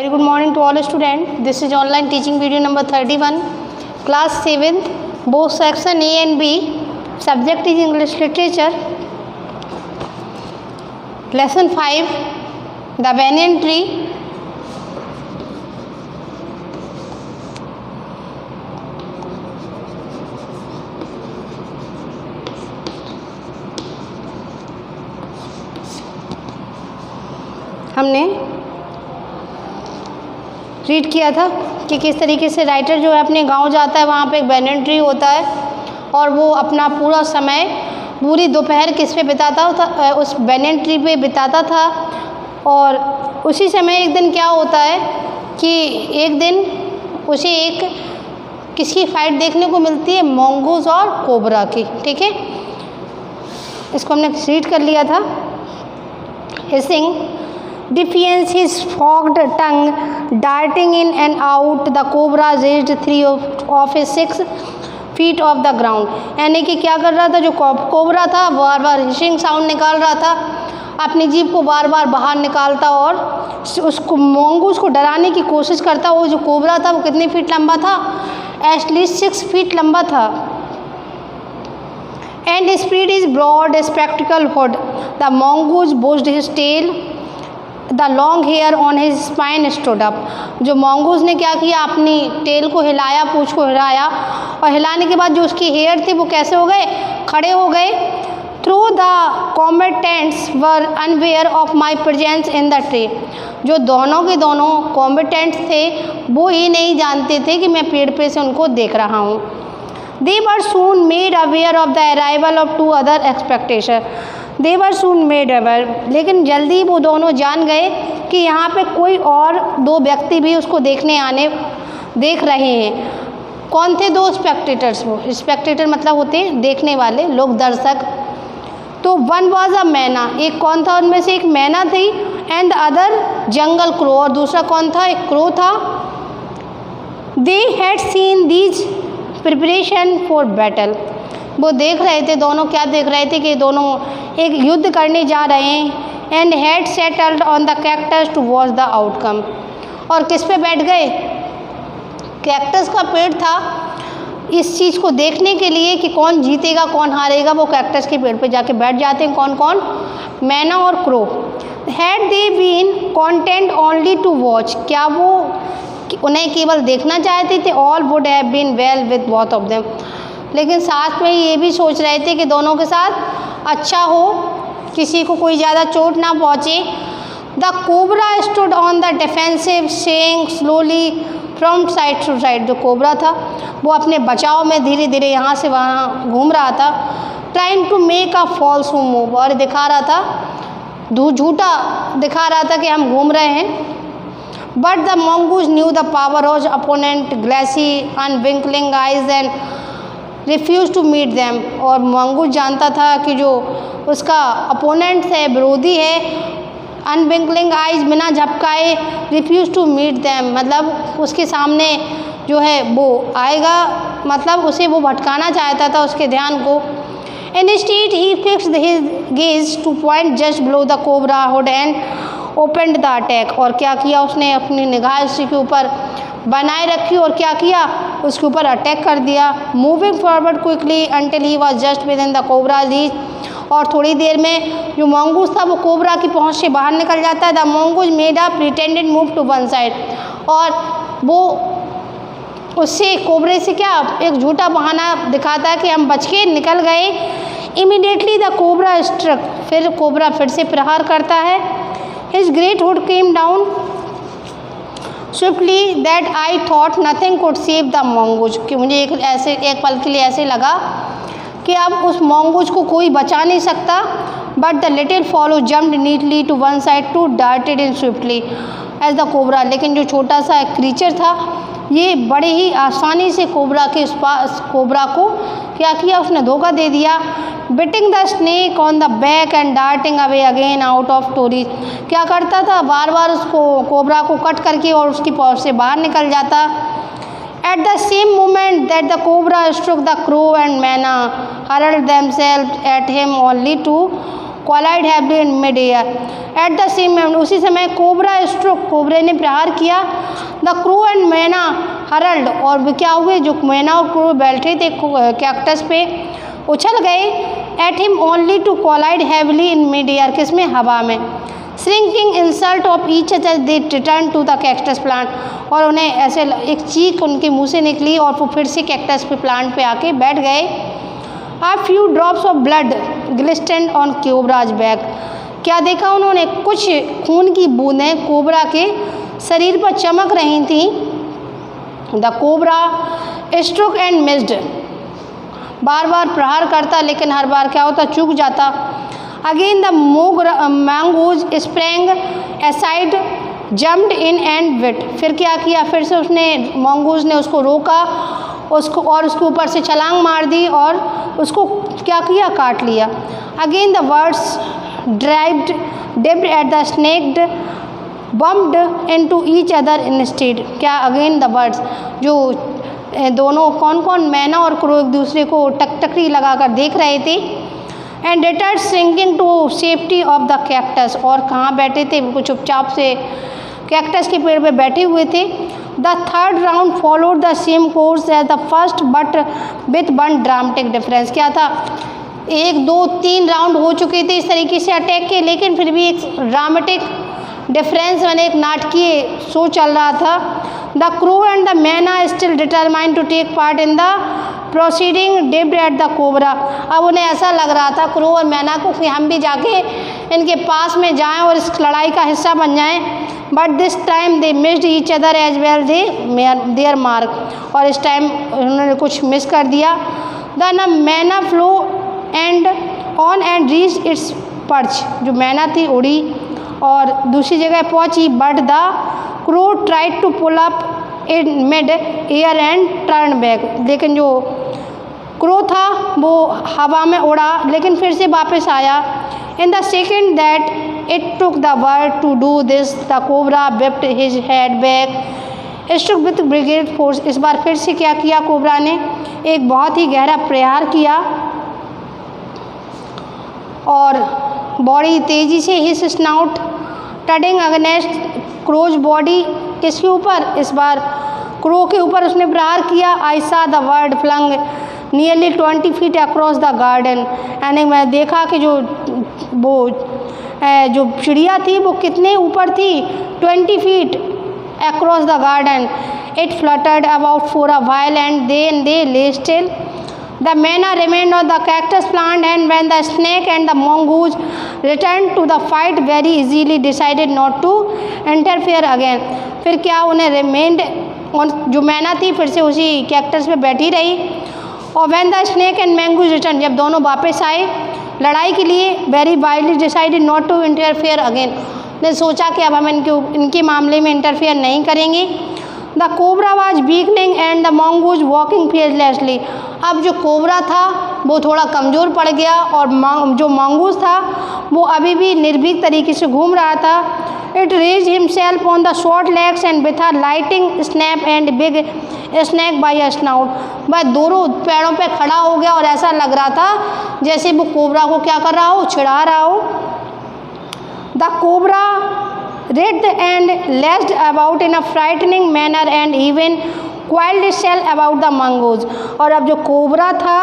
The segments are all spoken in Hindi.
Very good morning to all students. This is online teaching video number 31, class 7th, both section A and B. Subject is English literature. Lesson 5, the banyan tree. हमने रीड किया था कि किस तरीके से राइटर जो है अपने गांव जाता है, वहाँ पे एक बैनियन ट्री होता है और वो अपना पूरा समय पूरी दोपहर किस पे बिताता था, उस बैनियन ट्री पे बिताता था। और उसी समय एक दिन क्या होता है कि एक दिन उसे एक किसकी फाइट देखने को मिलती है, मोंगूज और कोबरा की। ठीक है, इसको हमने रीड कर लिया था। Hissing defiance his forked tongue darting in and out, the cobra raised 3 of his 6 feet off the ground। यानी कि क्या कर रहा था, जो कोबरा था बार बार हिसिंग साउंड निकाल रहा था, अपनी जीभ को बार बार बाहर निकालता और उसको मोंगूज को डराने की कोशिश करता। वो जो कोबरा था वो कितने फीट लंबा था, एटलीस्ट 6 फीट लंबा था। And spread his broad spectacle hood, the mongoose bushed his tail, the long hair on his spine stood up. जो मोंगूज ने क्या किया, अपनी टेल को हिलाया, पूंछ को हिलाया और हिलाने के बाद जो उसकी हेयर थी वो कैसे हो गए, खड़े हो गए। Through the combatants were unaware of my presence in the tree. जो दोनों के दोनों कॉम्बेटेंट्स थे वो ये नहीं जानते थे कि मैं पेड़ पे से उनको देख रहा हूँ। They were soon made aware of the arrival of 2 other expectation. They were soon made aware, लेकिन जल्दी वो दोनों जान गए कि यहाँ पे कोई और 2 व्यक्ति भी उसको देख रहे हैं। कौन थे 2 स्पेक्टेटर्स? वो स्पेक्टेटर मतलब होते हैं देखने वाले लोग, दर्शक। तो वन वाज अ मैना, एक कौन था उनमें से, एक मैना थी, and the other jungle crow, और दूसरा कौन था, एक क्रो था। They had seen these preparation for battle. वो देख रहे थे, दोनों क्या देख रहे थे कि दोनों एक युद्ध करने जा रहे हैं। And had settled on the cactus to watch the outcome. और किस पे बैठ गए, कैक्टस का पेड़ था, इस चीज़ को देखने के लिए कि कौन जीतेगा कौन हारेगा। वो कैक्टस के पेड़ पे जाके बैठ जाते हैं। कौन कौन, मैना और crow. Had they been content only to watch, क्या वो उन्हें केवल देखना चाहते थे? All would have been well with both of them, लेकिन साथ में ये भी सोच रहे थे कि दोनों के साथ अच्छा हो, किसी को कोई ज़्यादा चोट ना पहुँचे। The cobra stood on the defensive swaying slowly from side to side. जो कोबरा था वो अपने बचाव में धीरे धीरे यहाँ से वहाँ घूम रहा था। Trying to make a false move, और दिखा रहा था, झूठा दिखा रहा था कि हम घूम रहे हैं। But the mongoose knew the power of opponent, glassy unwinking eyes and refuse to meet them. और मंगूस जानता था कि जो उसका अपोनेंट है, विरोधी है, अनविंकलिंग आइज, बिना झपकाए, रिफ्यूज टू मीट दैम मतलब उसके सामने जो है वो आएगा, मतलब उसे वो भटकाना चाहता था उसके ध्यान को। Instead he fixed his gaze two point just below the cobra hood and opened the attack. और क्या किया उसने, अपनी निगाह उसी के ऊपर बनाए रखी और क्या किया, उसके ऊपर अटैक कर दिया। Moving forward quickly until he was just with in the cobra reach. और थोड़ी देर में जो मोंगूज था वो कोबरा की पहुंच से बाहर निकल जाता है। The mongoose made a pretended move to one side, और वो उससे कोबरे से क्या एक झूठा बहाना दिखाता है कि हम बच के निकल गए। इमीडिएटली द कोबरा स्ट्रक, फिर कोबरा फिर से प्रहार करता है। His great hood came down swiftly that I thought nothing could save the mongoose. कि मुझे एक पल के लिए ऐसे लगा कि अब उस मोंगूज को कोई बचा नहीं सकता। But the little fellow jumped neatly to one side to darted in swiftly as the cobra. लेकिन जो छोटा सा क्रीचर था ये बड़े ही आसानी से कोबरा को क्या किया, उसने धोखा दे दिया। Beating the snake on the back and darting away again out of Tories. क्या करता था, बार बार उसको कोबरा को कट करके और उसकी पहुंच से बाहर निकल जाता। At the same moment that the cobra stroke the crow and myna hurled themselves at him only to collide heavily in mid-air. At the same moment, उसी समय कोबरा स्ट्रोक, कोबरे ने प्रहार किया. The crow and मैना हरल्ड, और क्या हुए, जो मैना और क्रो बैठे थे कैक्टस पे, उछल गए. At him only to collide heavily in mid-air, किसमें, हवा में. Shrinking insult of each other, they returned to the cactus plant, और उन्हें ऐसे एक चीख उनके मुंह से निकली और वो फिर से कैक्टस पे प्लांट पे आके बैठ गए. A few drops of blood glistened on cobra's back. क्या देखा उन्होंने, कुछ खून की बूंदें कोबरा के शरीर पर चमक रही थी. The cobra struck and missed, बार बार प्रहार करता लेकिन हर बार क्या होता, चूक जाता. Again the mongoose sprang aside, jumped in and bit. फिर क्या किया, फिर से उसने mongoose ने उसको रोका, उसको और उसके ऊपर से छलांग मार दी और उसको क्या किया, काट लिया. Again the birds dipped at the snake, bumped into each other instead. क्या, again the birds, जो दोनों कौन कौन, मैना और क्रो, एक दूसरे को टकटकी लगाकर देख रहे थे. And retired shrinking to safety of the cactus, और कहाँ बैठे थे, बिल्कुल चुपचाप से कैक्टस के पेड़ पे बैठे हुए थे. The third round followed the same course as the first but with one dramatic difference. क्या था, 1 2 3 राउंड हो चुके थे इस तरीके से अटैक के, लेकिन फिर भी एक ड्रामेटिक डिफरेंस, मैंने एक नाटकीय शो चल रहा था. The crow and the myna still determined to take part in the proceeding dipped at the cobra. अब उन्हें ऐसा लग रहा था, क्रो और मैना को, कि हम भी जाके इनके पास में जाएं और इस लड़ाई का हिस्सा बन जाएं. But this time they missed each other as well their mark, और इस टाइम उन्होंने कुछ मिस कर दिया. The myna flew and on and reach its perch, जो मैना थी उड़ी और दूसरी जगह पहुंची. But the crow tried to pull up in mid air and turn back, लेकिन जो क्रो था वो हवा में उड़ा लेकिन फिर से वापस आया. In the second that it took the bird to do this, the cobra whipped his head back, struck with brigade force. इस बार फिर से क्या किया, कोबरा ने एक बहुत ही गहरा प्रहार किया और बॉडी तेजी से हिस स्नाउट टडिंग अगेंस्ट क्रोज बॉडी, किसके ऊपर, इस बार क्रो के ऊपर उसने प्रहार किया. I saw the bird flung nearly 20 feet across the garden, यानी मैं देखा कि वो जो चिड़िया थी वो कितने ऊपर थी, 20 feet across the garden. It fluttered about for a while and they ले स्टिल. The मैना remained on the cactus plant, and when the snake and the mongoose returned to the fight very easily decided not to interfere again. फिर क्या, उन्हें remained on, जो मैना थी फिर से उसी कैक्टस पे बैठी रही. और when the snake and mongoose returned, जब दोनों वापस आए लड़ाई के लिए, very wildly decided not to interfere again, ने सोचा कि अब हम इनके मामले में इंटरफेयर नहीं करेंगे. The cobra was weakening and the mongoose walking fearlessly. अब जो कोबरा था वो थोड़ा कमज़ोर पड़ गया और जो mongoose था वो अभी भी निर्भीक तरीके से घूम रहा था. It raised himself on the short legs and with a lightning snap and big snack by a snout. वह दोनों पैरों पे खड़ा हो गया और ऐसा लग रहा था जैसे वो कोबरा को क्या कर रहा हो, छिड़ा रहा हो. The cobra writhed and lashed about in a frightening manner and even coiled itself about the mongoose. और अब जो कोबरा था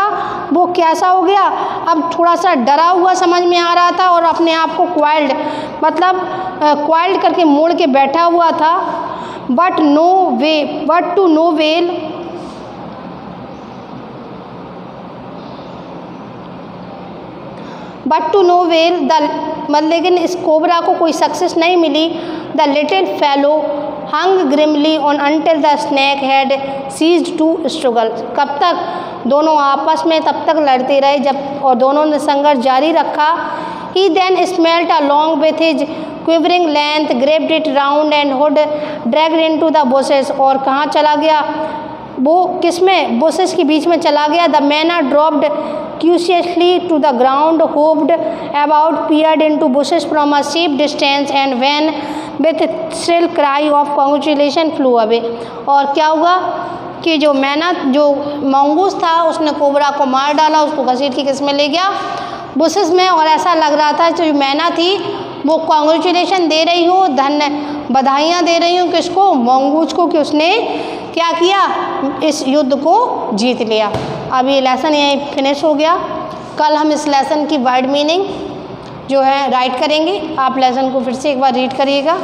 वो कैसा हो गया, अब थोड़ा सा डरा हुआ समझ में आ रहा था और अपने आप को coiled, मतलब coiled करके मोड़ के बैठा हुआ था. but to no avail, लेकिन इस कोबरा को कोई सक्सेस नहीं मिली. The little fellow hung grimly on until the snake had ceased to struggle. कब तक दोनों आपस में तब तक लड़ते रहे जब, और दोनों ने संघर्ष जारी रखा. He then smelt along with his quivering length, gripped it round and hood dragged into the bushes. और कहाँ चला गया वो, किसमें, बुशेस के बीच में चला गया. द मैना dropped curiously to the ground, hopped about, peered into bushes from a safe distance, and when with shrill cry of congratulation flew away. और क्या हुआ कि जो मैना, जो mongoose था, उसने कोबरा को मार डाला, उसको घसीट के किस में ले गया, बुशेस में, और ऐसा लग रहा था जो मैना थी वो कॉन्ग्रेचुलेशन दे रही हो, बधाइयाँ दे रही हूँ किसको, मंगूज को, कि उसने क्या किया, इस युद्ध को जीत लिया। अब ये लेसन यहीं फिनिश हो गया। कल हम इस लेसन की वर्ड मीनिंग जो है राइट करेंगे। आप लेसन को फिर से एक बार रीड करिएगा।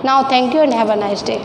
Now thank you and have a nice day.